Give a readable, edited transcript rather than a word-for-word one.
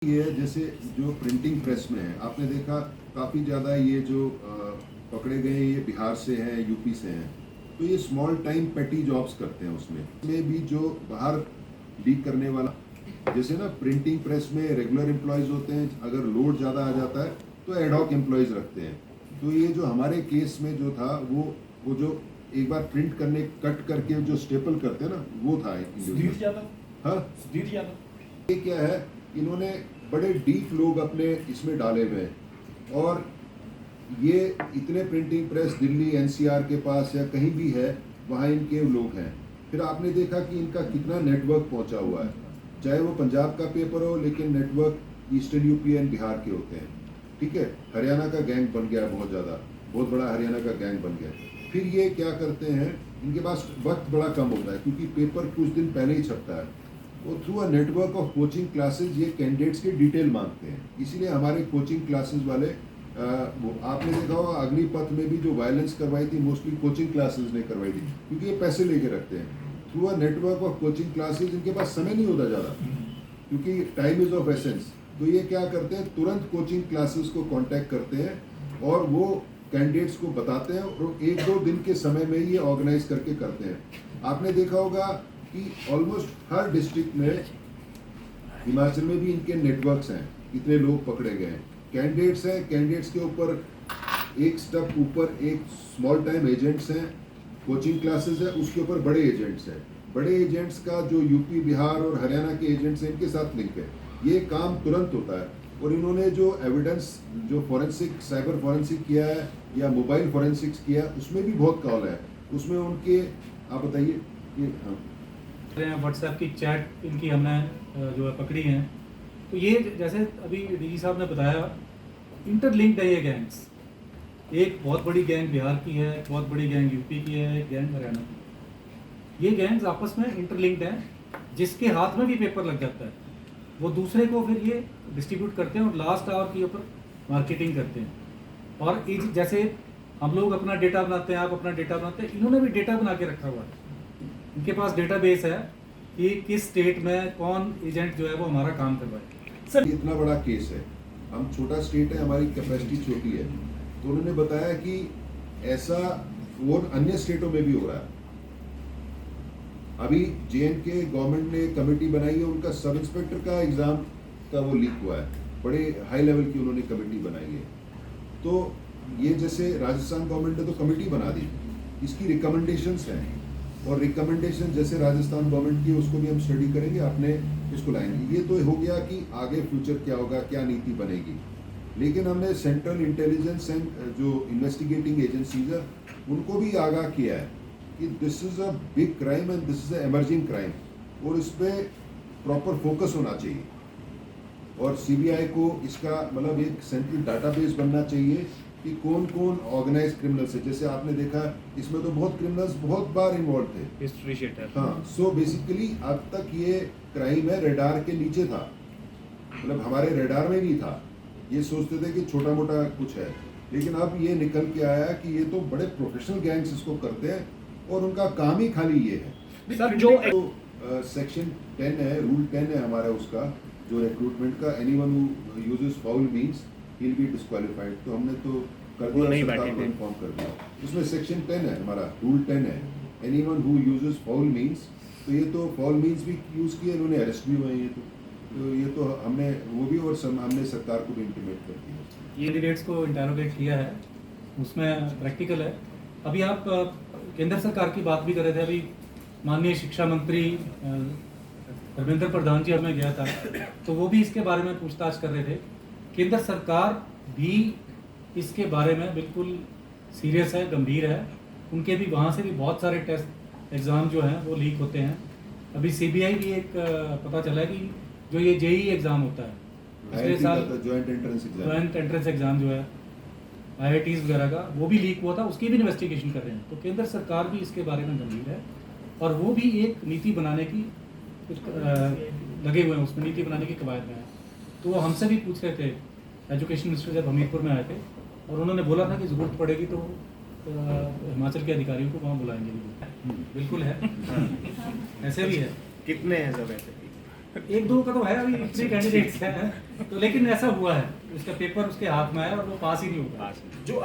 ये है जैसे जो प्रिंटिंग प्रेस में है, आपने देखा काफ़ी ज़्यादा ये जो पकड़े गए हैं ये बिहार से हैं, यूपी से हैं, तो ये स्मॉल टाइम पेटी जॉब्स करते हैं। उसमें भी जो बाहर लीक करने वाला, जैसे ना प्रिंटिंग प्रेस में रेगुलर एम्प्लॉयज़ होते हैं, अगर लोड ज़्यादा आ जाता है तो एडहॉक एम्प्लॉयज़ रखते हैं। तो ये जो हमारे केस में जो था वो जो एक बार प्रिंट करने कट करके जो स्टेपल करते हैं ना, वो था हाँ। ये क्या है, इन्होंने बड़े डीप लोग अपने इसमें डाले हुए हैं, और ये इतने प्रिंटिंग प्रेस दिल्ली एनसीआर के पास या कहीं भी है, वहाँ इनके लोग हैं। फिर आपने देखा कि इनका कितना नेटवर्क पहुंचा हुआ है, चाहे वो पंजाब का पेपर हो, लेकिन network eastern UP and Bihar के होते हैं। ठीक है, हरियाणा का गैंग बन गया, बहुत ज़्यादा, बहुत बड़ा हरियाणा का गैंग बन गया। फिर ये क्या करते हैं, इनके पास वक्त बड़ा कम होता है क्योंकि पेपर कुछ दिन पहले ही छपता है। वो through a network of coaching classes ये कैंडिडेट्स के डिटेल मांगते हैं। इसीलिए हमारे कोचिंग क्लासेस वाले वो आपने देखा होगा, अग्निपथ में भी जो वायलेंस करवाई थी मोस्टली कोचिंग क्लासेस ने करवाई थी, क्योंकि ये पैसे लेके रखते हैं। Through a network of coaching classes इनके पास समय नहीं होता ज़्यादा, क्योंकि टाइम इज़ ऑफ एसेंस। तो ये क्या करते हैं, तुरंत कोचिंग क्लासेस को कांटेक्ट करते हैं और वो कैंडिडेट्स को बताते हैं, और 1-2 दिन के समय में ये ऑर्गेनाइज करके करते हैं। आपने देखा होगा कि ऑलमोस्ट हर डिस्ट्रिक्ट में, हिमाचल में भी इनके नेटवर्क्स हैं, इतने लोग पकड़े गए हैं। कैंडिडेट्स हैं, कैंडिडेट्स के ऊपर एक स्टेप ऊपर एक स्मॉल टाइम एजेंट्स हैं, कोचिंग क्लासेस है, उसके ऊपर बड़े एजेंट्स हैं। बड़े एजेंट्स का जो यूपी बिहार और हरियाणा के एजेंट्स हैं, इनके साथ लिंक है। ये काम तुरंत होता है, और इन्होंने जो एविडेंस, जो फॉरेंसिक, साइबर फॉरेंसिक किया है या मोबाइल फॉरेंसिक्स किया, उसमें भी बहुत कॉल है। उसमें उनके, आप बताइए कि हाँ व्हाट्सएप की चैट इनकी हमने जो है पकड़ी हैं। तो ये जैसे अभी डीजी साहब ने बताया, इंटरलिंक्ड है ये गैंग्स। एक बहुत बड़ी गैंग बिहार की है, एक बहुत बड़ी गैंग यूपी की है, एक गैंग हरियाणा की। ये गैंग्स आपस में इंटरलिंक्ड हैं, जिसके हाथ में भी पेपर लग जाता है वो दूसरे को फिर ये डिस्ट्रीब्यूट करते हैं और लास्ट आवर के ऊपर मार्केटिंग करते हैं। और जैसे हम लोग अपना डेटा बनाते हैं, आप अपना डेटा बनाते हैं, इन्होंने भी डेटा बना के रखा हुआ है। इनके पास डेटाबेस है कि किस स्टेट में कौन एजेंट जो है वो हमारा काम करवाए। सर इतना बड़ा केस है, हम छोटा स्टेट है, हमारी कैपेसिटी छोटी है, तो उन्होंने बताया कि ऐसा वो अन्य स्टेटों में भी हो रहा है। अभी जेएनके गवर्नमेंट ने कमेटी बनाई है, उनका सब इंस्पेक्टर का एग्जाम का वो लीक हुआ है, बड़े हाई लेवल की उन्होंने कमेटी बनाई है। तो ये जैसे राजस्थान गवर्नमेंट ने तो कमेटी बना दी, इसकी रिकमेंडेशंस हैं, और रिकमेंडेशन जैसे राजस्थान गवर्नमेंट की, उसको भी हम स्टडी करेंगे, अपने इसको लाएंगे। ये तो हो गया कि आगे फ्यूचर क्या होगा, क्या नीति बनेगी। लेकिन हमने सेंट्रल इंटेलिजेंस एंड जो इन्वेस्टिगेटिंग एजेंसीज है, उनको भी आगाह किया है कि this is a big crime and this is a emerging crime, और इस पर प्रॉपर फोकस होना चाहिए। और सीबीआई को इसका मतलब एक सेंट्रल डाटाबेस बनना चाहिए कि कौन कौन ऑर्गेनाइज क्रिमिनल्स है। जैसे आपने देखा, इसमें तो बहुत क्रिमिनल्स बहुत बार इन्वॉल्व थे, हिस्ट्री शीट है। हाँ। सो बेसिकली अब तक ये क्राइम है रेडार के नीचे था, मतलब हमारे रेडार में नहीं था। ये सोचते थे कि छोटा मोटा कुछ है, लेकिन अब ये निकल के आया कि ये तो बड़े प्रोफेशनल गैंग्स इसको करते हैं, और उनका काम ही खाली ये है। सर जो सेक्शन 10 है, रूल 10 है हमारा उसका, जो रिक्रूटमेंट का, anyone who uses foul means he will be disqualified. तो हमने तो कर दिया, सरकार को इन्फॉर्म कर दिया। उसमें सेक्शन 10 है हमारा, रूल 10 है, anyone who uses foul means. तो ये तो फाउल मींस भी यूज़ किए, इन्होंने अरेस्ट भी हुए हैं। ये तो हमने वो भी, और हमने सरकार को भी इंटीमेट कर दिया। ये कैंडिडेट्स को इंटरोगेट किया है, उसमें प्रैक्टिकल है। अभी आप केंद्र सरकार की बात भी कर रहे थे। अभी माननीय शिक्षा मंत्री धर्मेंद्र प्रधान जी हमें गया था, तो वो भी इसके बारे में पूछताछ कर रहे थे। केंद्र सरकार भी इसके बारे में बिल्कुल सीरियस है, गंभीर है। उनके भी वहाँ से भी बहुत सारे टेस्ट एग्ज़ाम जो हैं वो लीक होते हैं। अभी सीबीआई भी एक पता चला है कि जो ये जेईई एग्ज़ाम होता है, पिछले साल ज्वाइंट एंट्रेंस एग्ज़ाम जो है IITs वगैरह का, वो भी लीक हुआ था, उसकी भी इन्वेस्टिगेशन कर रहे हैं। तो केंद्र सरकार भी इसके बारे में गंभीर है, और वो भी एक नीति बनाने की लगे हुए हैं, उसमें नीति बनाने की कवायद में है। तो वो हमसे भी पूछ रहे थे, एजुकेशन मिनिस्टर जब हमीरपुर में आए थे, और उन्होंने बोला था कि ज़रूरत पड़ेगी तो हिमाचल के अधिकारियों को वहाँ बुलाएंगे। बिल्कुल है, ऐसे भी है। कितने हैं सब ऐसे? एक दो का तो है, अभी इतने कैंडिडेट्स हैं तो, लेकिन ऐसा हुआ है उसका पेपर उसके हाथ में है और वो पास ही नहीं होगा। जो